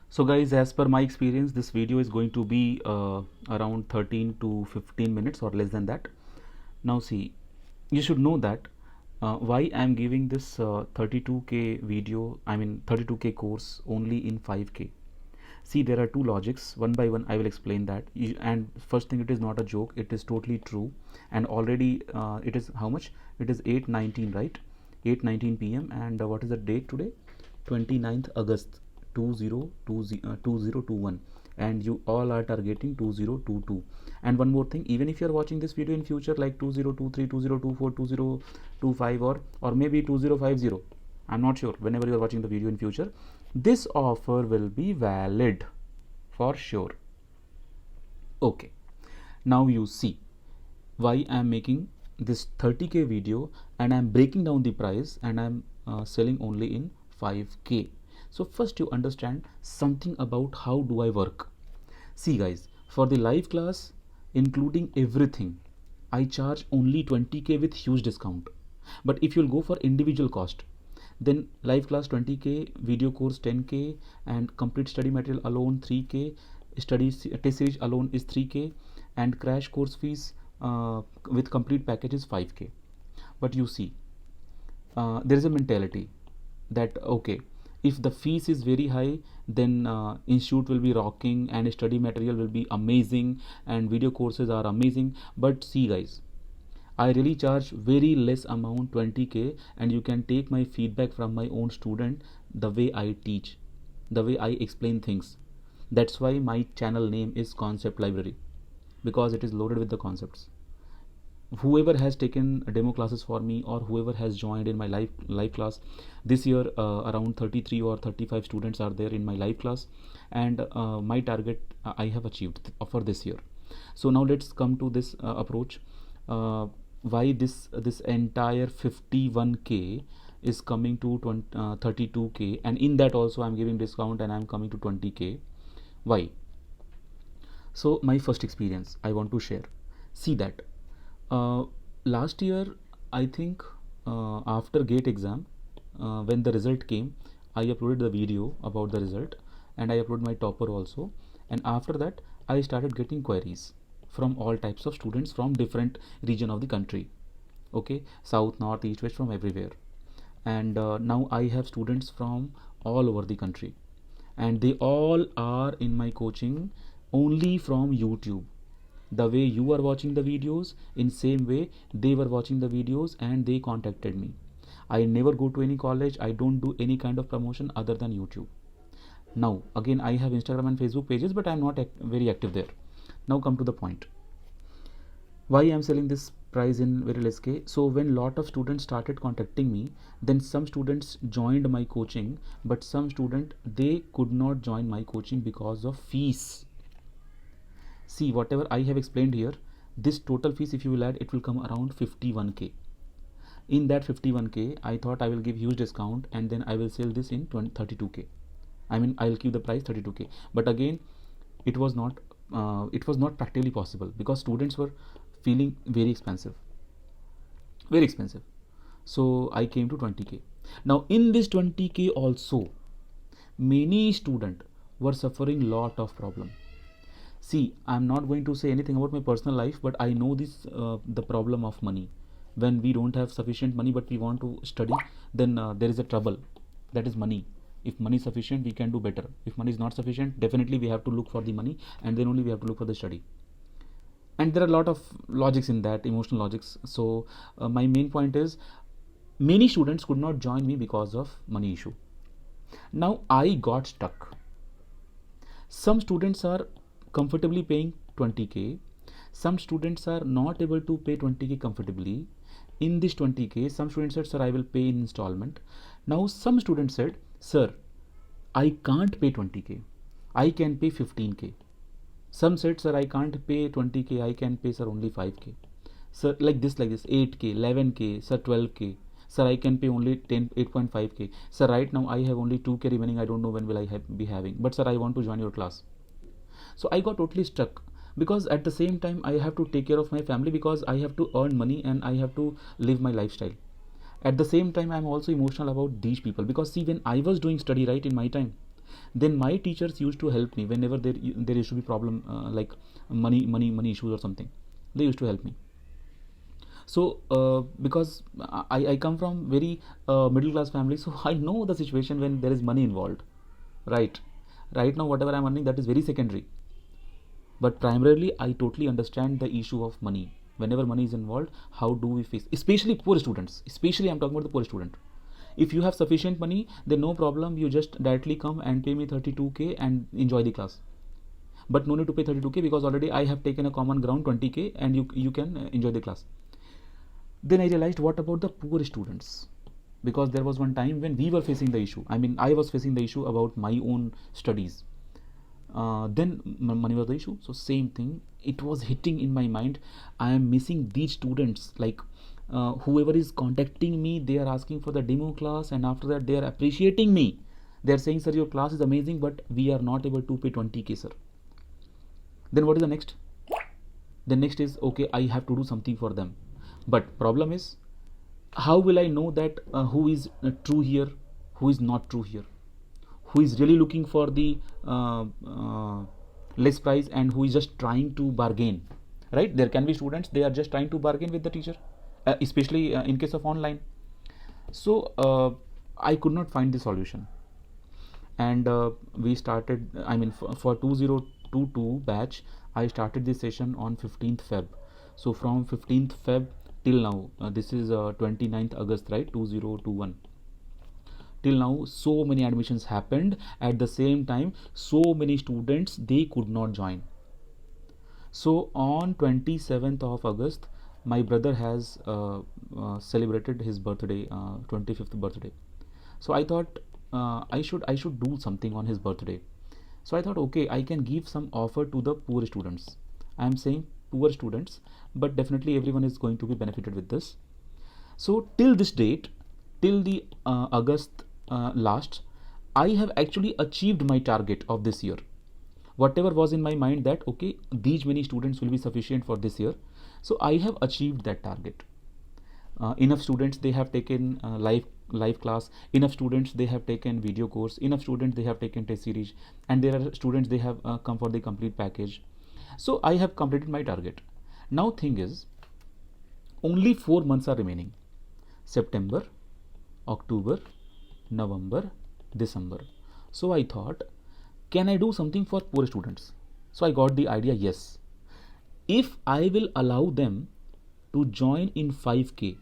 So guys, as per my experience, this video is going to be around 13 to 15 minutes or less than that. Now see, you should know that why I am giving this 32k video, I mean 32k course only in 5k. See, there are two logics. One by one, I will explain that. And first thing, it is not a joke. It is totally true. And already, it is how much? It is 8:19, right? 8:19 p.m. And what is the date today? 29th August 2021. And you all are targeting 2022. And one more thing, even if you are watching this video in future, like 2023, 2024, 2025, or maybe 2050, I'm not sure, whenever you're watching the video in future, this offer will be valid for sure. Okay, now you see why I'm making this 30k video and I'm breaking down the price and I'm selling only in 5k. So first you understand something about how do I work. See guys, for the live class including everything, I charge only 20k with huge discount. But if you'll go for individual cost, then live class 20k, video course 10k, and complete study material alone 3k, study test series alone is 3k, and crash course fees with complete package is 5k. But you see, there is a mentality that okay, if the fees is very high, then institute will be rocking and study material will be amazing and video courses are amazing. But see guys, I really charge very less amount, 20k, and you can take my feedback from my own student, the way I teach, the way I explain things. That's why my channel name is Concept Library, because it is loaded with the concepts. Whoever has taken demo classes for me or whoever has joined in my live class this year, around 33 or 35 students are there in my live class, and my target I have achieved for this year. So now let's come to this approach. Why this entire 51k is coming to 32k, and in that also I'm giving discount and I'm coming to 20k. Why? So my first experience I want to share. See that uh, last year, I think, after GATE exam, when the result came, I uploaded the video about the result and I uploaded my topper also. And after that, I started getting queries from all types of students from different region of the country. Okay, south, north, east, west, from everywhere. And now I have students from all over the country, and they all are in my coaching only from YouTube. The way you are watching the videos, in same way they were watching the videos and they contacted me. I never go to any college, I don't do any kind of promotion other than YouTube. Now again, I have Instagram and Facebook pages, but I'm not very active there. Now come to the point, why I'm selling this price in very less k. So when lot of students started contacting me, then some students joined my coaching, but some student they could not join my coaching because of fees. See, whatever I have explained here, this total fees, if you will add, it will come around 51k. In that 51k, I thought I will give huge discount and then I will sell this in 32k. I mean, I'll keep the price 32k. But again, it was not practically possible because students were feeling very expensive, very expensive. So I came to 20k. Now in this 20k also, many students were suffering lot of problem. See, I'm not going to say anything about my personal life, but I know this the problem of money. When we don't have sufficient money but we want to study, then there is a trouble, that is money. If money is sufficient, we can do better. If money is not sufficient, definitely we have to look for the money, and then only we have to look for the study. And there are a lot of logics in that, emotional logics. So my main point is, many students could not join me because of money issue. Now I got stuck. Some students are comfortably paying 20k, some students are not able to pay 20k comfortably. In this 20k, some students said, sir, I will pay in installment. Now some students said, sir, I can't pay 20k, I can pay 15k. Some said, sir, I can't pay 20k, I can pay, sir, only 5k. Sir, like this, 8k, 11k, sir, 12k. Sir, I can pay only 8.5k. Sir, right now I have only 2k remaining, I don't know when will I be having. But sir, I want to join your class. So I got totally stuck, because at the same time I have to take care of my family, because I have to earn money and I have to live my lifestyle. At the same time, I'm also emotional about these people, because see, when I was doing study right in my time, Then my teachers used to help me whenever there used to be problem like money issues or something. They used to help me. So because I come from very middle class family, so I know the situation when there is money involved, right? Right now whatever I'm earning, that is very secondary, but primarily I totally understand the issue of money. Whenever money is involved, how do we face, especially poor students, especially I'm talking about the poor student. If you have sufficient money, then no problem, you just directly come and pay me 32k and enjoy the class. But no need to pay 32k, because already I have taken a common ground 20k, and you can enjoy the class. Then I realized, what about the poor students? Because there was one time when we were facing the issue. I mean, I was facing the issue about my own studies. Then money was the issue. So same thing, it was hitting in my mind. I am missing these students. Like whoever is contacting me, they are asking for the demo class, and after that they are appreciating me. They are saying, sir, your class is amazing, but we are not able to pay 20k, sir. Then what is the next? The next is, okay, I have to do something for them. But problem is, how will I know that who is true here, who is not true here, who is really looking for the less price, and who is just trying to bargain, right? There can be students, they are just trying to bargain with the teacher, especially in case of online. So I could not find the solution, and we started, I mean, for 2022 batch, I started this session on 15th Feb. So from 15th Feb till now, this is 29th August, right? 2021. Till now, so many admissions happened. At the same time, so many students, they could not join. So on 27th of August, my brother has celebrated his birthday, 25th birthday. So I thought I should do something on his birthday. So I thought, okay, I can give some offer to the poor students. I am saying poor students, but definitely everyone is going to be benefited with this. So till this date, till the August last, I have actually achieved my target of this year. Whatever was in my mind that, okay, these many students will be sufficient for this year. So I have achieved that target. Enough students, they have taken live class, enough students, they have taken video course, enough students, they have taken test series, and there are students, they have come for the complete package. So I have completed my target. Now thing is, only 4 months are remaining: September, October, November, December. So I thought, can I do something for poor students? So I got the idea, yes, if I will allow them to join in 5k,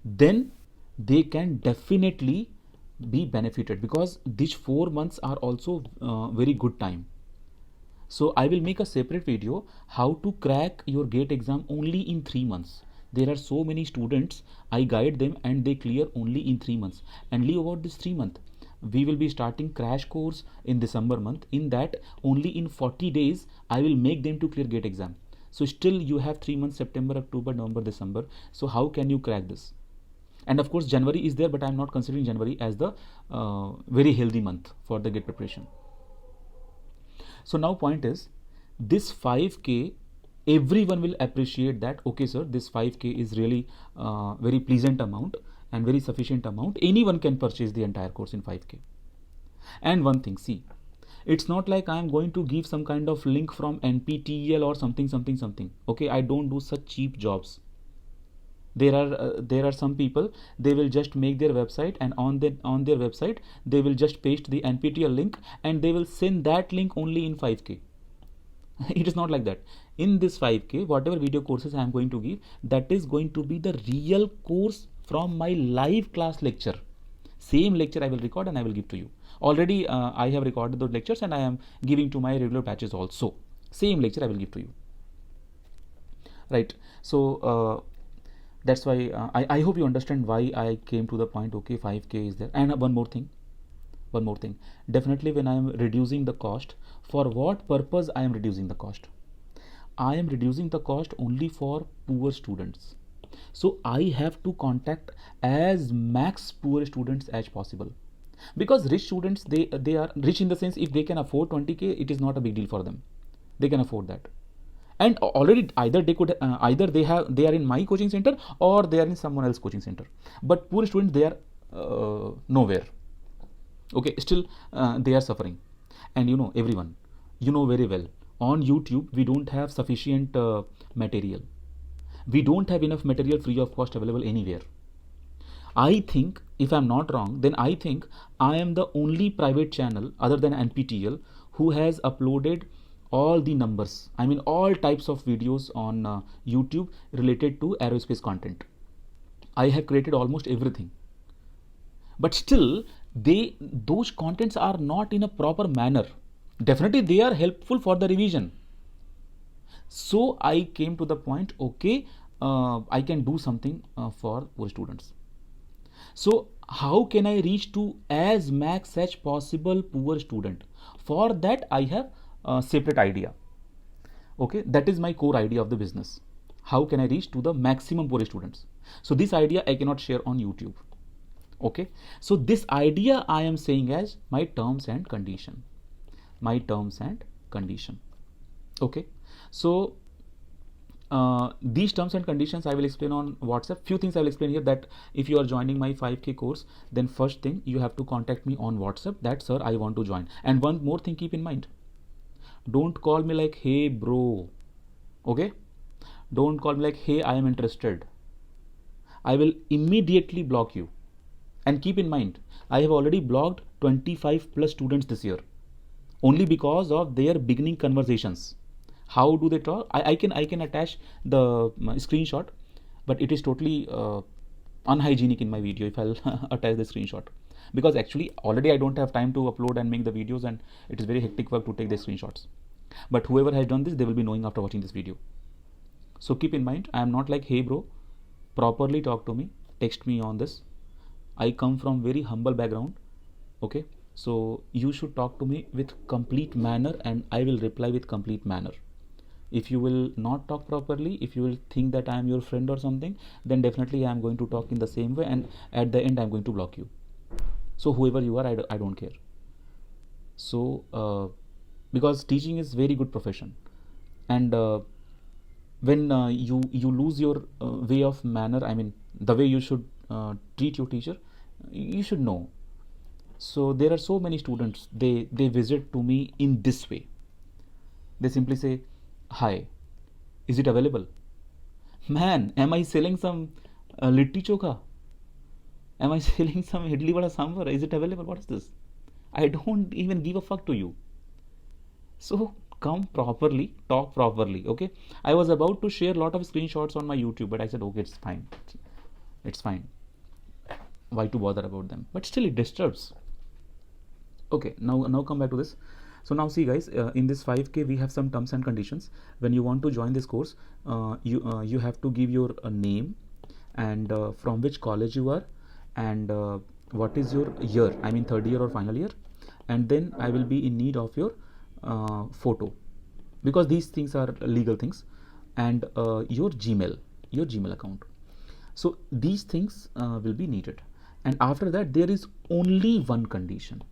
then they can definitely be benefited, because these 4 months are also very good time. So I will make a separate video how to crack your GATE exam only in 3 months. There are so many students, I guide them and they clear only in 3 months. And leave about this 3 month, we will be starting crash course in December month. In that, only in 40 days I will make them to clear GATE exam. So still you have 3 months: September, October, November, December. So how can you crack this? And of course January is there, but I am not considering January as the very healthy month for the GATE preparation. So now point is, this 5k, everyone will appreciate that, okay sir, this 5k is really very pleasant amount and very sufficient amount. Anyone can purchase the entire course in 5k. And one thing, see, it's not like I am going to give some kind of link from NPTEL or something. Okay, I don't do such cheap jobs. There are some people, they will just make their website, and on their website they will just paste the NPTEL link, and they will send that link only in 5k. It is not like that. In this 5k, whatever video courses I am going to give, that is going to be the real course from my live class lecture. Same lecture I will record and I will give to you. Already I have recorded those lectures and I am giving to my regular batches also. Same lecture I will give to you. Right. So that's why I hope you understand why I came to the point, okay, 5k is there. And one more thing, definitely when I am reducing the cost, for what purpose I am reducing the cost? I am reducing the cost only for poor students. So I have to contact as max poor students as possible, because rich students, they are rich in the sense, if they can afford 20k, it is not a big deal for them. They can afford that. And already either they could either they are in my coaching center or they are in someone else's coaching center. But poor students, they are nowhere. Okay, still they are suffering. And you know, everyone, you know very well, on YouTube we don't have sufficient material. We don't have enough material free of cost available anywhere. I think, if I'm not wrong, then I think I am the only private channel other than NPTEL who has uploaded all the numbers, I mean all types of videos on YouTube related to aerospace content. I have created almost everything, but still those contents are not in a proper manner. Definitely they are helpful for the revision. So I came to the point, okay, I can do something for poor students. So how can I reach to as max such possible poor student? For that I have a separate idea. Okay, that is my core idea of the business. How can I reach to the maximum poor students? So this idea I cannot share on YouTube. Okay, so this idea I am saying as my terms and condition. My terms and condition. Okay, so these terms and conditions I will explain on WhatsApp. Few things I will explain here, that if you are joining my 5K course, then first thing you have to contact me on WhatsApp that sir I want to join. And one more thing keep in mind, don't call me like hey bro. Okay, don't call me like hey I am interested. I will immediately block you. And keep in mind, I have already blocked 25 plus students this year only because of their beginning conversations. How do they talk? I can attach the screenshot, but it is totally unhygienic in my video if I'll attach the screenshot, because actually already I don't have time to upload and make the videos, and it is very hectic work to take the screenshots. But whoever has done this, they will be knowing after watching this video. So keep in mind, I am not like hey bro, properly talk to me, text me on this. I come from very humble background. Okay, so you should talk to me with complete manner and I will reply with complete manner. If you will not talk properly, if you will think that I am your friend or something, then definitely I am going to talk in the same way, and at the end I am going to block you. So whoever you are, I don't care. So because teaching is very good profession, and when you lose your way of manner, I mean the way you should treat your teacher, you should know. So there are so many students, they visit to me in this way. They simply say, hi, is it available? Man, am I selling some litti chokha? Am I selling some idli vada sambar? Is it available? What is this? I don't even give a fuck to you. So come properly, talk properly. Okay, I was about to share a lot of screenshots on my YouTube, but I said okay, it's fine, it's fine, why to bother about them? But still it disturbs. Okay, now come back to this. So now see guys, in this 5K we have some terms and conditions. When you want to join this course, you have to give your name, and from which college you are, and what is your year, I mean third year or final year. And then I will be in need of your photo, because these things are legal things, and your Gmail account. So these things will be needed. And after that there is only one condition.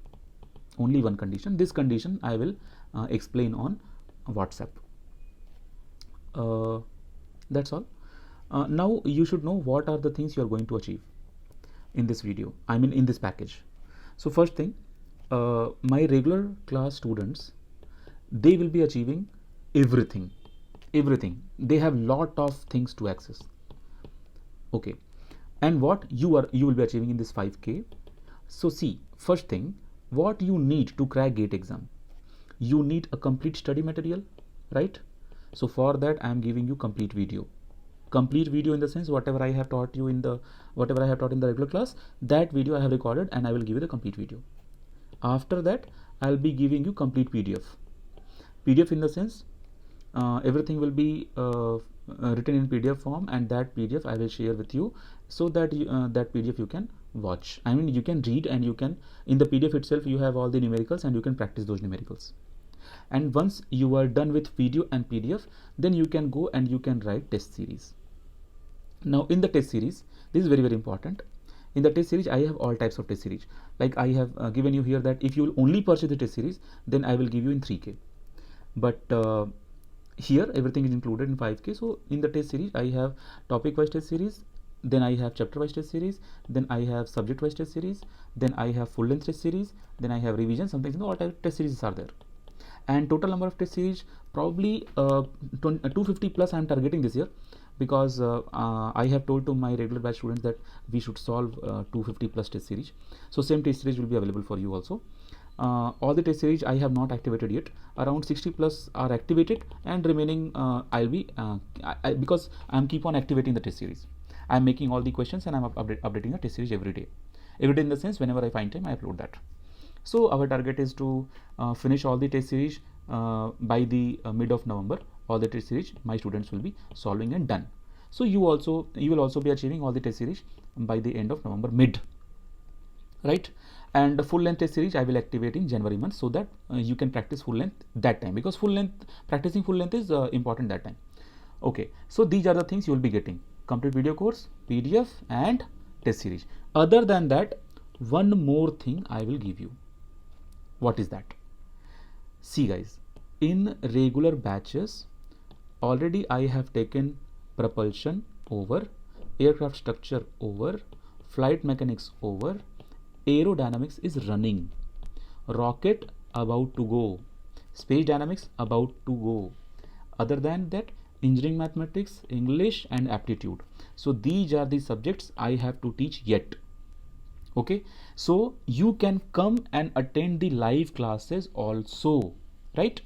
This condition I will explain on WhatsApp. That's all. Now you should know what are the things you are going to achieve in this video, I mean in this package. So first thing, my regular class students, they will be achieving everything. They have lot of things to access. Okay, and what you will be achieving in this 5K. So see, first thing, what you need to crack GATE exam, you need a complete study material, right? So for that I am giving you complete video in the sense whatever I have taught you in the regular class, that video I have recorded and I will give you the complete video. After that I'll be giving you complete PDF in the sense everything will be written in PDF form, and that PDF I will share with you, so that that PDF you can watch, I mean you can read, and you can, in the PDF itself you have all the numericals and you can practice those numericals. And once you are done with video and PDF, then you can go and you can write test series. Now in the test series, this is very important. In the test series I have all types of test series. Like I have given you here that if you will only purchase the test series, then I will give you in 3K. But here everything is included in 5K. So in the test series I have topic wise test series, then I have chapter wise test series, then I have subject wise test series, then I have full length test series, then I have revision, something, all type of test series are there. And total number of test series probably 250 plus I am targeting this year, because I have told to my regular batch students that we should solve 250 plus test series. So same test series will be available for you also. All the test series I have not activated yet. Around 60 plus are activated, and remaining I'll be because I'm keep on activating the test series. I'm making all the questions and I'm updating the test series every day. Every day in the sense, whenever I find time, I upload that. So our target is to finish all the test series by the mid of November. All the test series my students will be solving and done. So you will also be achieving all the test series by the end of November mid, right? And the full length test series I will activate in January month, so that you can practice full length that time, because practicing full length is important that time. Okay, so these are the things you will be getting: complete video course, PDF, and test series. Other than that, one more thing I will give you. What is that? See guys, in regular batches already I have taken propulsion over, aircraft structure over, flight mechanics over, aerodynamics is running, rocket about to go, space dynamics about to go. Other than that, engineering mathematics, English, and aptitude. So these are the subjects I have to teach yet. Okay, so you can come and attend the live classes also, right?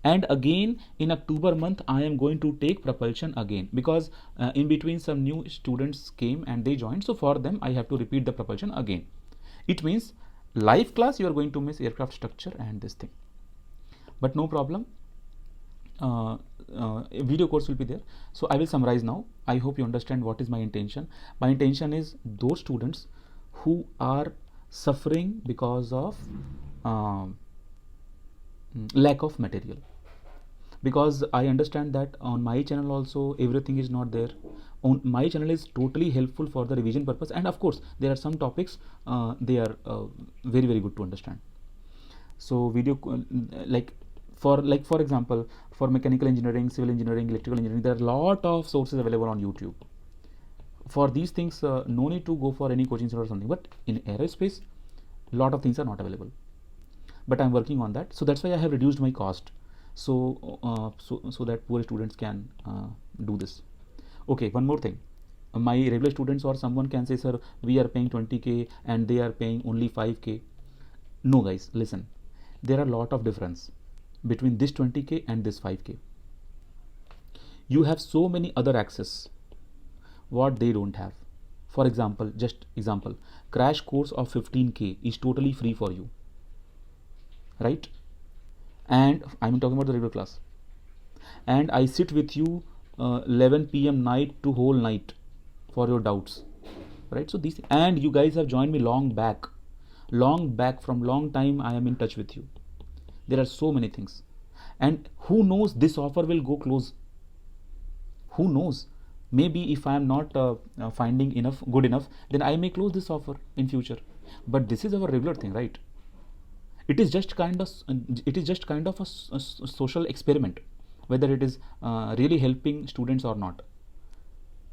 And again in October month I am going to take propulsion again, because in between some new students came and they joined, so for them I have to repeat the propulsion again. It means live class you are going to miss aircraft structure and this thing, but no problem. Video course will be there. So I will summarize now. I hope you understand what is my intention. My intention is those students who are suffering because of lack of material, because I understand that on my channel also everything is not there. On my channel is totally helpful for the revision purpose, and of course there are some topics they are very very good to understand. So video for example, for mechanical engineering, civil engineering, electrical engineering, there are a lot of sources available on YouTube. For these things no need to go for any coaching center or something, but in aerospace a lot of things are not available, but I'm working on that. So that's why I have reduced my cost, so so that poor students can do this. Okay, one more thing. My regular students or someone can say, sir, we are paying 20k and they are paying only 5k. No guys, listen, there are a lot of difference between this 20k and this 5k. You have so many other access what they don't have. For example, just example, crash course of 15k is totally free for you, right? And I'm talking about the regular class, and I sit with you 11 p.m. night to whole night for your doubts, right? So these, and you guys have joined me long back from long time. I am in touch with you. There are so many things, and who knows, this offer will go close. Who knows, maybe if I am not finding good enough, then I may close this offer in future. But this is our regular thing, right? It is just kind of a social experiment, whether it is really helping students or not.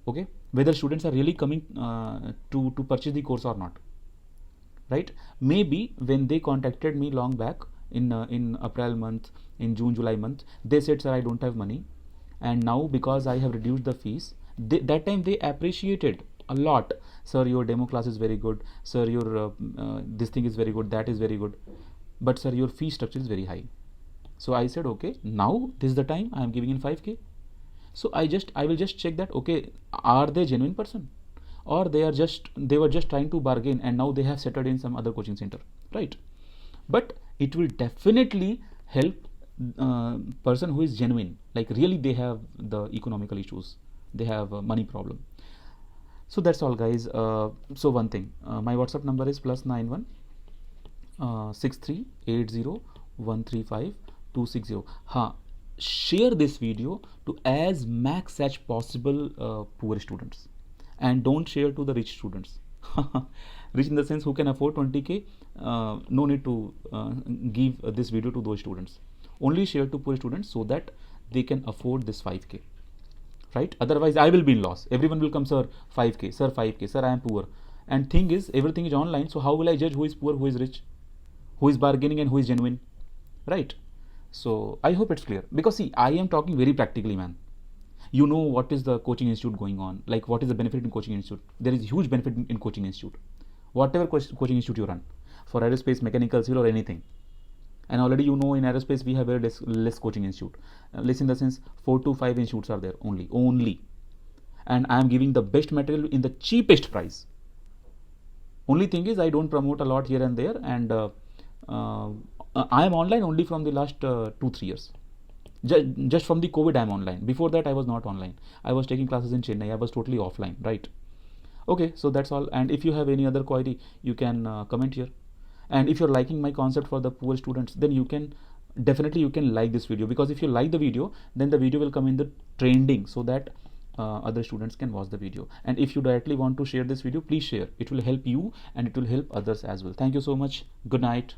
Okay, whether students are really coming to purchase the course or not, right? Maybe when they contacted me long back in April month, in June, July month, they said, sir, I don't have money, and now because I have reduced the fees, that time they appreciated a lot. Sir, your demo class is very good. Sir, your this thing is very good, that is very good, but sir, your fee structure is very high. So I said, okay, now this is the time I am giving in 5k. So I will just check that, okay, are they genuine person, or they were just trying to bargain and now they have settled in some other coaching center, right? But it will definitely help person who is genuine, like really they have the economical issues, they have a money problem. So that's all guys. So one thing, my WhatsApp number is +91 6380135260. Share this video to as max as possible poor students, and don't share to the rich students. Rich in the sense who can afford 20k, no need to give this video to those students. Only share to poor students so that they can afford this 5k. right? Otherwise I will be in loss. Everyone will come, sir 5k, sir 5k, sir I am poor. And thing is, everything is online, so how will I judge who is poor, who is rich, who is bargaining and who is genuine, right? So I hope it's clear, because see, I am talking very practically, man. You know what is the coaching institute going on, like what is the benefit in coaching institute. There is huge benefit in coaching institute, whatever coaching institute you run, for aerospace, mechanical, civil, or anything. And already you know in aerospace we have very less coaching institute, less in the sense 4 to 5 institutes are there only. And I am giving the best material in the cheapest price. Only thing is I don't promote a lot here and there, and I am online only from the last 2-3 years. Just from the COVID I am online. Before that I was not online. I was taking classes in Chennai. I was totally offline, right? Okay, so that's all. And if you have any other query, you can comment here. And if you're liking my concept for the poor students, then you can definitely like this video, because if you like the video, then the video will come in the trending, so that other students can watch the video. And if you directly want to share this video, please share. It will help you and it will help others as well. Thank you so much. Good night.